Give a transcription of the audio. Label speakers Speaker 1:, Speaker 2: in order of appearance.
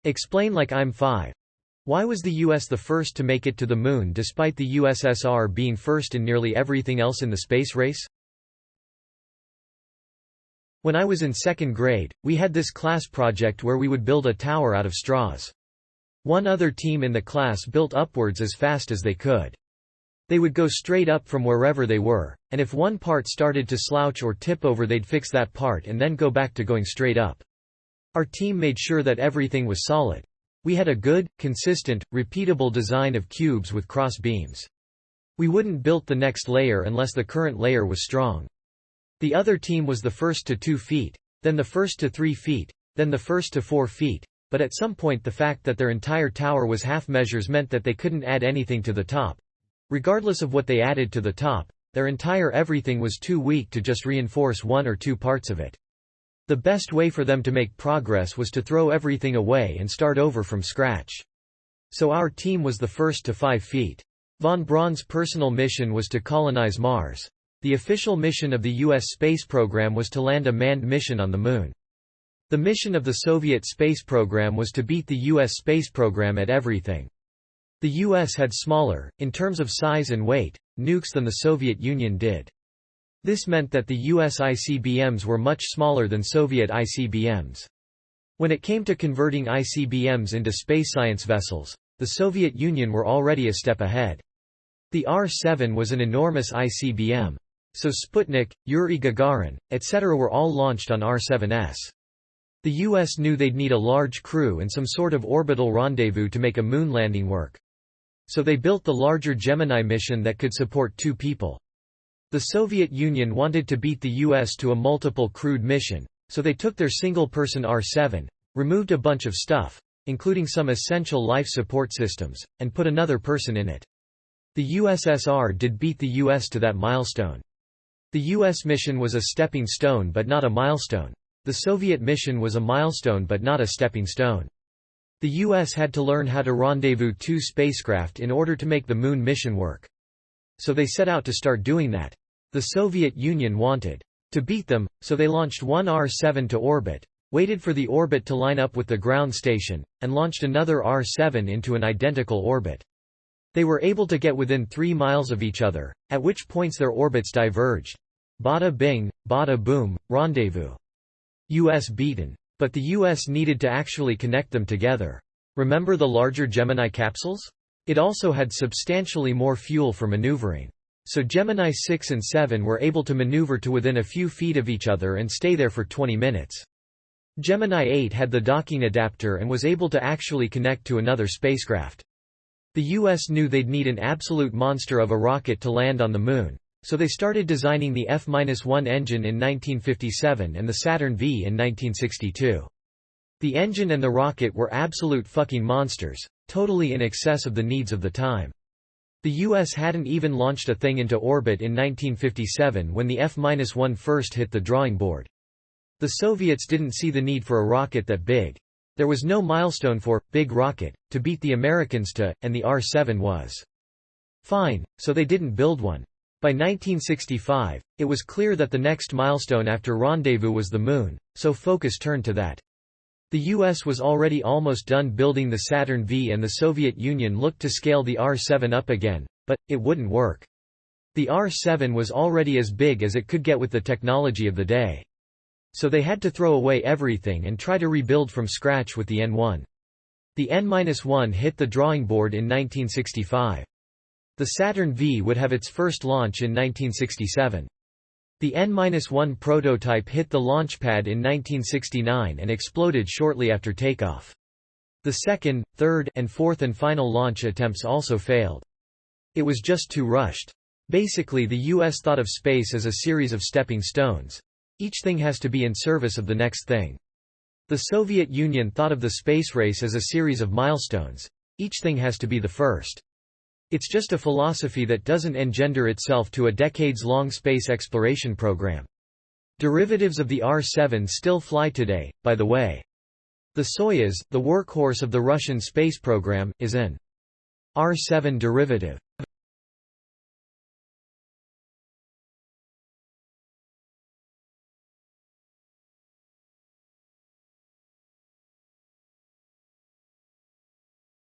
Speaker 1: Explain like I'm 5. Why was the US the first to make it to the Moon despite the USSR being first in nearly everything else in the space race? When I was in 2nd grade, we had this class project where we would build a tower out of straws. One other team in the class built upwards as fast as they could. They would go straight up from wherever they were, and if one part started to slouch or tip over they'd fix that part and then go back to going straight up. Our team made sure that everything was solid. We had a good, consistent, repeatable design of cubes with cross beams. We wouldn't build the next layer unless the current layer was strong. The other team was the first to 2 feet, then the first to 3 feet, then the first to 4 feet, but at some point the fact that their entire tower was half measures meant that they couldn't add anything to the top. Regardless of what they added to the top, their entire everything was too weak to just reinforce 1 or 2 parts of it. The best way for them to make progress was to throw everything away and start over from scratch. So our team was the first to 5 feet. Von Braun's personal mission was to colonize Mars. The official mission of the U.S. space program was to land a manned mission on the Moon. The mission of the Soviet space program was to beat the U.S. space program at everything. The U.S. had smaller, in terms of size and weight, nukes than the Soviet Union did. This meant that the U.S. ICBMs were much smaller than Soviet ICBMs. When it came to converting ICBMs into space science vessels, the Soviet Union were already a step ahead. The R-7 was an enormous ICBM. So Sputnik, Yuri Gagarin, etc. were all launched on R-7s. The U.S. knew they'd need a large crew and some sort of orbital rendezvous to make a moon landing work. So they built the larger Gemini mission that could support 2 people. The Soviet Union wanted to beat the U.S. to a multiple crewed mission, so they took their single-person R-7, removed a bunch of stuff, including some essential life support systems, and put another person in it. The USSR did beat the U.S. to that milestone. The U.S. mission was a stepping stone but not a milestone. The Soviet mission was a milestone but not a stepping stone. The U.S. had to learn how to rendezvous 2 spacecraft in order to make the Moon mission work. So they set out to start doing that. The Soviet Union wanted to beat them, so they launched one R-7 to orbit, waited for the orbit to line up with the ground station, and launched another R-7 into an identical orbit. They were able to get within 3 miles of each other, at which points their orbits diverged. Bada bing, bada boom, rendezvous. U.S. beaten. But the U.S. needed to actually connect them together. Remember the larger Gemini capsules? It also had substantially more fuel for maneuvering. So Gemini 6 and 7 were able to maneuver to within a few feet of each other and stay there for 20 minutes. Gemini 8 had the docking adapter and was able to actually connect to another spacecraft. The U.S. knew they'd need an absolute monster of a rocket to land on the Moon, so they started designing the F-1 engine in 1957 and the Saturn V in 1962. The engine and the rocket were absolute fucking monsters, totally in excess of the needs of the time. The U.S. hadn't even launched a thing into orbit in 1957 when the F-1 first hit the drawing board. The Soviets didn't see the need for a rocket that big. There was no milestone for big rocket to beat the Americans to, and the R-7 was fine, so they didn't build one. By 1965, it was clear that the next milestone after rendezvous was the Moon, so focus turned to that. The U.S. was already almost done building the Saturn V and the Soviet Union looked to scale the R-7 up again, but it wouldn't work. The R-7 was already as big as it could get with the technology of the day. So they had to throw away everything and try to rebuild from scratch with the N-1. The N-1 hit the drawing board in 1965. The Saturn V would have its first launch in 1967. The N-1 prototype hit the launch pad in 1969 and exploded shortly after takeoff. The second, third, and fourth and final launch attempts also failed. It was just too rushed. Basically, the U.S. thought of space as a series of stepping stones. Each thing has to be in service of the next thing. The Soviet Union thought of the space race as a series of milestones. Each thing has to be the first. It's just a philosophy that doesn't engender itself to a decades-long space exploration program. Derivatives of the R-7 still fly today, by the way. The Soyuz, the workhorse of the Russian space program, is an R-7 derivative.